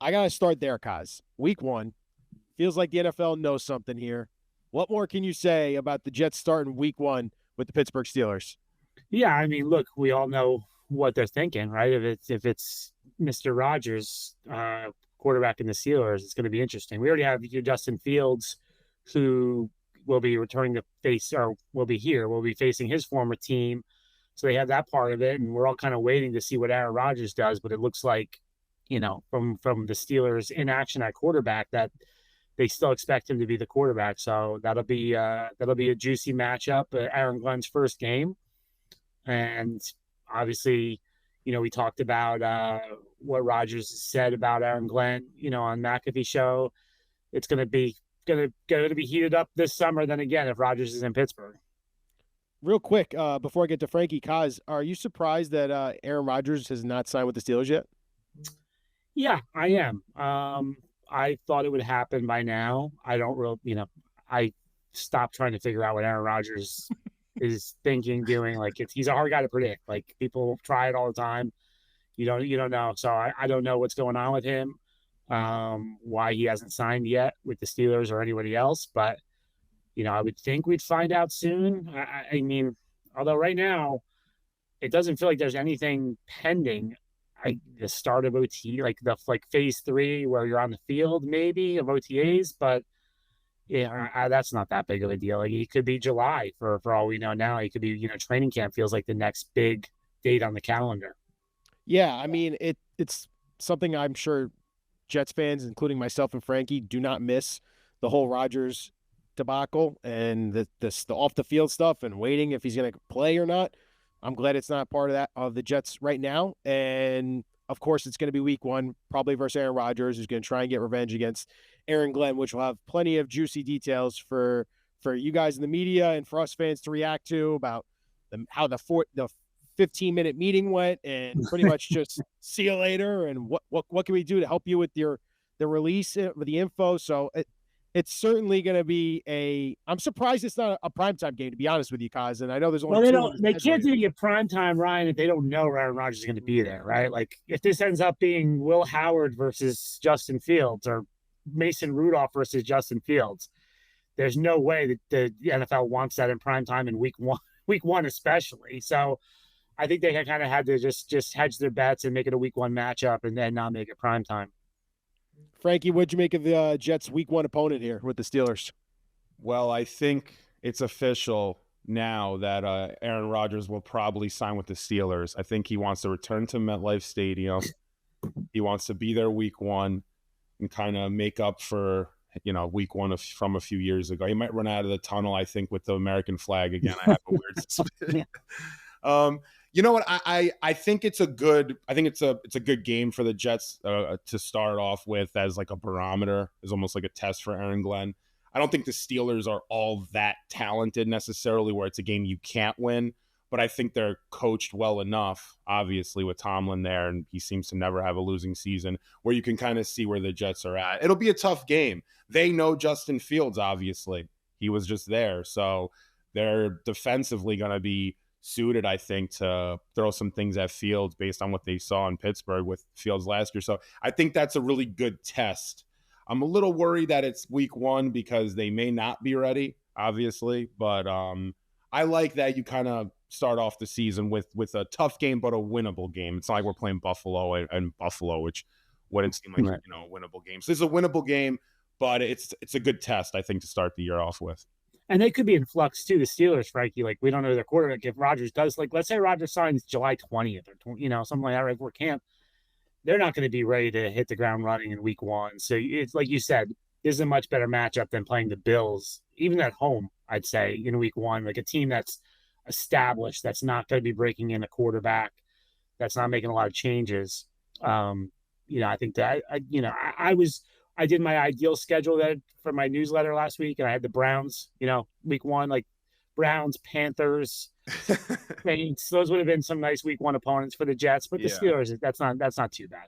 I got to start there, Kaz. Week 1. Feels like the NFL knows something here. What more can you say about the Jets starting week 1 with the Pittsburgh Steelers? Yeah, I mean, look, we all know what they're thinking, right? If it's Mr. Rodgers, quarterback in the Steelers, it's going to be interesting. We already have your Justin Fields, who will be returning to face, or will be here, will be facing his former team. So they have that part of it, and we're all kind of waiting to see what Aaron Rodgers does. But it looks like, from the Steelers in action at quarterback, that they still expect him to be the quarterback. So that'll be a juicy matchup. Aaron Glenn's first game. And obviously, we talked about what Rodgers said about Aaron Glenn, on McAfee show. It's going to be heated up this summer. Then again, if Rodgers is in Pittsburgh. Real quick, before I get to Frankie, Kaz, are you surprised that Aaron Rodgers has not signed with the Steelers yet? Yeah, I am. I thought it would happen by now. I don't really, I stopped trying to figure out what Aaron Rodgers is thinking, doing. Like he's a hard guy to predict. Like people try it all the time. You don't know. So I don't know what's going on with him. Why he hasn't signed yet with the Steelers or anybody else. But I would think we'd find out soon. I mean, although right now it doesn't feel like there's anything pending. The start of OT, like phase 3 where you're on the field, maybe of OTAs, but yeah, that's not that big of a deal. Like it could be July for all we know now. It could be, training camp feels like the next big date on the calendar. Yeah, I mean it's something I'm sure Jets fans, including myself and Frankie, do not miss the whole Rodgers debacle and the off the field stuff and waiting if he's going to play or not. I'm glad it's not part of that of the Jets right now. And of course, it's going to be week 1, probably versus Aaron Rodgers, who's going to try and get revenge against Aaron Glenn, which will have plenty of juicy details for you guys in the media and for us fans to react to about how the 15-minute meeting went, and pretty much just see you later. And what can we do to help you with the release of the info? So it's certainly going to be I'm surprised it's not a primetime game, to be honest with you, Kaz. And I know there's only Well, they two on don't. the They schedule can't here. do it prime time, Ryan, if they don't know Aaron Rodgers is going to be there, right? Like if this ends up being Will Howard versus Justin Fields or Mason Rudolph versus Justin Fields, there's no way that the NFL wants that in prime time in week one especially. So I think they kind of had to just hedge their bets and make it a week 1 matchup and then not make it prime time. Frankie, what'd you make of the Jets' week 1 opponent here with the Steelers? Well, I think it's official now that Aaron Rodgers will probably sign with the Steelers. I think he wants to return to MetLife Stadium. He wants to be there week 1 and kind of make up for, week 1 from a few years ago. He might run out of the tunnel, I think, with the American flag again. I have a weird suspicion. You know what? I think it's a good game for the Jets to start off with as like a barometer, as almost like a test for Aaron Glenn. I don't think the Steelers are all that talented necessarily where it's a game you can't win, but I think they're coached well enough, obviously, with Tomlin there, and he seems to never have a losing season, where you can kind of see where the Jets are at. It'll be a tough game. They know Justin Fields, obviously. He was just there, so they're defensively going to be suited, I think, to throw some things at Fields based on what they saw in Pittsburgh with Fields last year. So I think that's a really good test. I'm a little worried that it's week 1 because they may not be ready, obviously. But I like that you kind of start off the season with a tough game, but a winnable game. It's not like we're playing Buffalo and Buffalo, which wouldn't seem like, Right. a winnable game. So this is a winnable game, but it's a good test, I think, to start the year off with. And they could be in flux too. The Steelers, Frankie, like we don't know their quarterback. If Rodgers does, like, let's say Rodgers signs July 20th or something like that, right before camp, they're not going to be ready to hit the ground running in week 1. So it's like you said, this is a much better matchup than playing the Bills, even at home. I'd say in week 1, like a team that's established, that's not going to be breaking in a quarterback, that's not making a lot of changes. I think that I did my ideal schedule that for my newsletter last week, and I had the Browns, week 1, like Browns, Panthers, Saints. Those would have been some nice week 1 opponents for the Jets, but the Yeah. Steelers, that's not too bad.